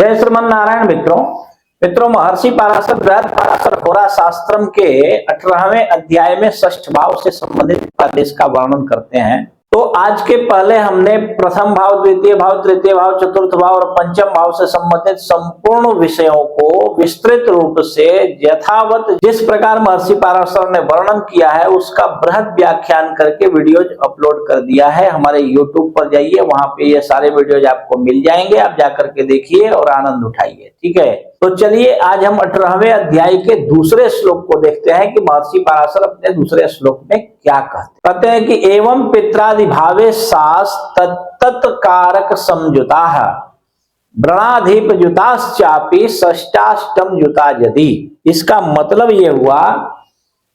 जय श्रीमन नारायण। मित्रों महर्षि पराशर बृहद पराशर होरा शास्त्रम के 18वें अध्याय में षष्ठ भाव से संबंधित आदेश का वर्णन करते हैं। तो आज के पहले हमने प्रथम भाव, द्वितीय भाव, तृतीय भाव, चतुर्थ भाव और पंचम भाव से संबंधित संपूर्ण विषयों को विस्तृत रूप से यथावत जिस प्रकार महर्षि पराशर ने वर्णन किया है उसका बृहद व्याख्यान करके वीडियोज अपलोड कर दिया है। हमारे YouTube पर जाइए, वहां पे ये सारे वीडियोज आपको मिल जाएंगे, आप जाकर के देखिए और आनंद उठाइए। ठीक है, तो चलिए आज हम 18वें अध्याय के दूसरे श्लोक को देखते हैं कि महर्षि पराशर अपने दूसरे श्लोक में क्या कहते हैं कि एवं पित्रादि भावे सास तत्कारक समझुता व्रणाधिप जुताश्चापि षष्टाष्टम जुता यदि। इसका मतलब ये हुआ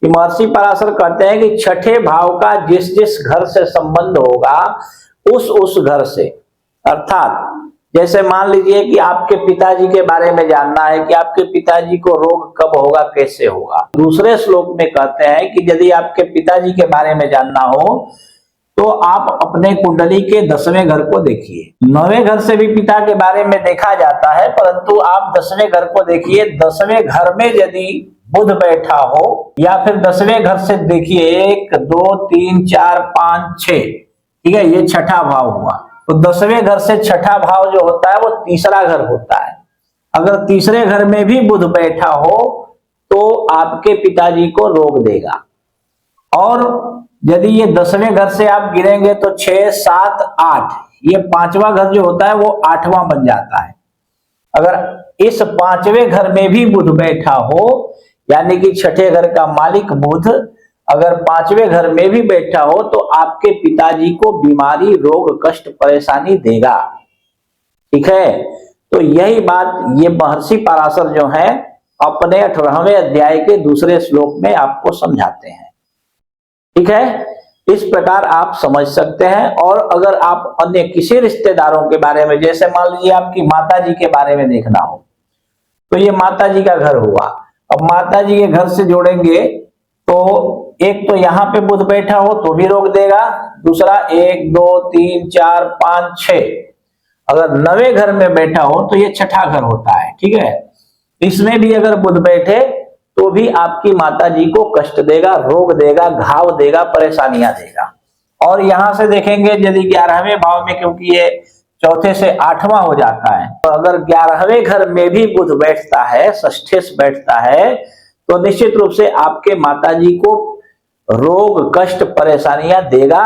कि महर्षि पराशर कहते हैं कि छठे भाव का जिस जिस घर से संबंध होगा उस घर से, अर्थात जैसे मान लीजिए कि आपके पिताजी के बारे में जानना है कि आपके पिताजी को रोग कब होगा, कैसे होगा। दूसरे श्लोक में कहते हैं कि यदि आपके पिताजी के बारे में जानना हो तो आप अपने कुंडली के 10वें घर को देखिए। 9वें घर से भी पिता के बारे में देखा जाता है, परंतु आप 10वें घर को देखिए। 10वें घर में यदि बुध बैठा हो या फिर 10वें घर से देखिए 1 2 3 4 5 6, ठीक है, ये छठा भाव हुआ। तो 10वें घर से छठा भाव जो होता है वो तीसरा घर होता है। अगर तीसरे घर में भी बुध बैठा हो तो आपके पिताजी को रोग देगा। और यदि ये 10वें घर से आप गिरेंगे तो 6 7 8, ये 5वां घर जो होता है वो 8वां बन जाता है। अगर इस 5वें घर में भी बुध बैठा हो, यानी कि छठे घर का मालिक बुध अगर 5वें घर में भी बैठा हो तो आपके पिताजी को बीमारी, रोग, कष्ट, परेशानी देगा। ठीक है, तो यही बात ये महर्षि पराशर जो है अपने 18वें अध्याय के दूसरे श्लोक में आपको समझाते हैं। ठीक है, इस प्रकार आप समझ सकते हैं। और अगर आप अन्य किसी रिश्तेदारों के बारे में, जैसे मान लीजिए आपकी माताजी के बारे में देखना हो तो ये माताजी का घर हुआ। अब माताजी के घर से जोड़ेंगे तो एक तो यहाँ पे बुध बैठा हो तो भी रोक देगा, दूसरा 1 2 3 4 5 6, अगर 9वें घर में बैठा हो तो ये छठा घर होता है। ठीक है, इसमें भी अगर बुध बैठे तो भी आपकी माताजी को कष्ट देगा, रोग देगा, घाव देगा, परेशानियां देगा। और यहां से देखेंगे यदि 11वें भाव में, क्योंकि ये चौथे से 8वां हो जाता है, तो अगर 11वें घर में भी बुध बैठता है, षष्ठे से बैठता है, तो निश्चित रूप से आपके माताजी को रोग, कष्ट, परेशानियां देगा,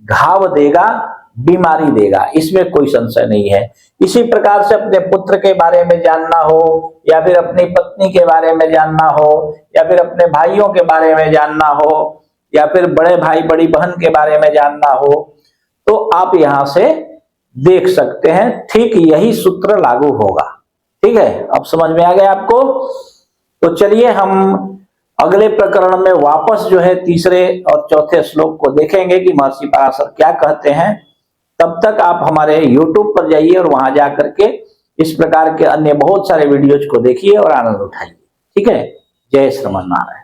घाव देगा, बीमारी देगा, इसमें कोई संशय नहीं है। इसी प्रकार से अपने पुत्र के बारे में जानना हो या फिर अपनी पत्नी के बारे में जानना हो या फिर अपने भाइयों के बारे में जानना हो या फिर बड़े भाई बड़ी बहन के बारे में जानना हो तो आप यहां से देख सकते हैं। ठीक यही सूत्र लागू होगा। ठीक है, अब समझ में आ गया आपको। तो चलिए हम अगले प्रकरण में वापस जो है तीसरे और चौथे श्लोक को देखेंगे कि महर्षि पराशर क्या कहते हैं। तब तक आप हमारे YouTube पर जाइए और वहां जाकर के इस प्रकार के अन्य बहुत सारे वीडियोज को देखिए और आनंद उठाइए। ठीक है, जय श्रीमन नारायण।